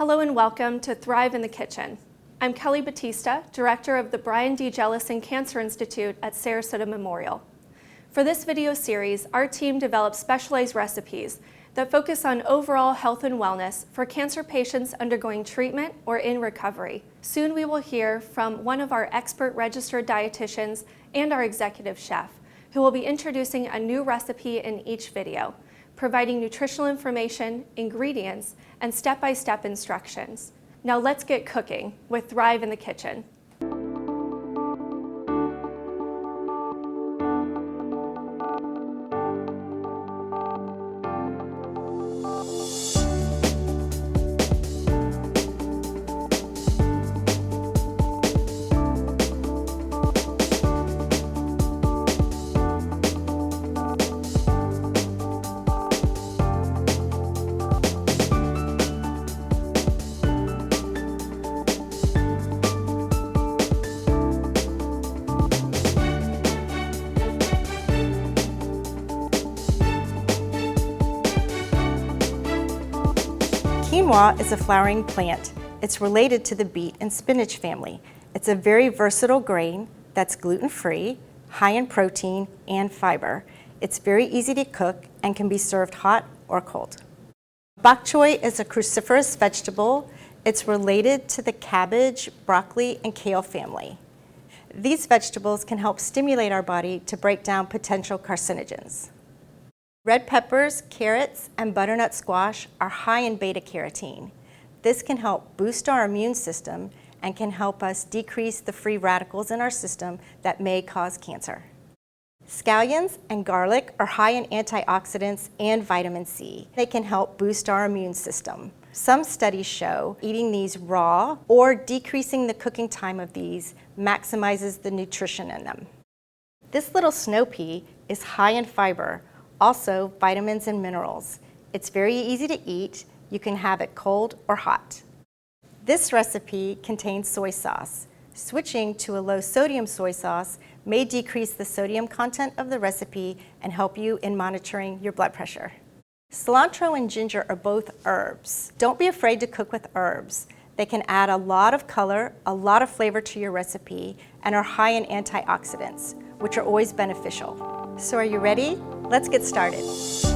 Hello and welcome to Thrive in the Kitchen. I'm Kelly Batista, Director of the Brian D. Jellison Cancer Institute at Sarasota Memorial. For this video series, our team develops specialized recipes that focus on overall health and wellness for cancer patients undergoing treatment or in recovery. Soon we will hear from one of our expert registered dietitians and our executive chef, who will be introducing a new recipe in each video, providing nutritional information, ingredients, and step-by-step instructions. Now let's get cooking with Thrive in the Kitchen. Quinoa is a flowering plant. It's related to the beet and spinach family. It's a very versatile grain that's gluten-free, high in protein and fiber. It's very easy to cook and can be served hot or cold. Bok choy is a cruciferous vegetable. It's related to the cabbage, broccoli, and kale family. These vegetables can help stimulate our body to break down potential carcinogens. Red peppers, carrots, and butternut squash are high in beta-carotene. This can help boost our immune system and can help us decrease the free radicals in our system that may cause cancer. Scallions and garlic are high in antioxidants and vitamin C. They can help boost our immune system. Some studies show eating these raw or decreasing the cooking time of these maximizes the nutrition in them. This little snow pea is high in fiber, also vitamins and minerals. It's very easy to eat. You can have it cold or hot. This recipe contains soy sauce. Switching to a low sodium soy sauce may decrease the sodium content of the recipe and help you in monitoring your blood pressure. Cilantro and ginger are both herbs. Don't be afraid to cook with herbs. They can add a lot of color, a lot of flavor to your recipe, and are high in antioxidants, which are always beneficial. So are you ready? Let's get started.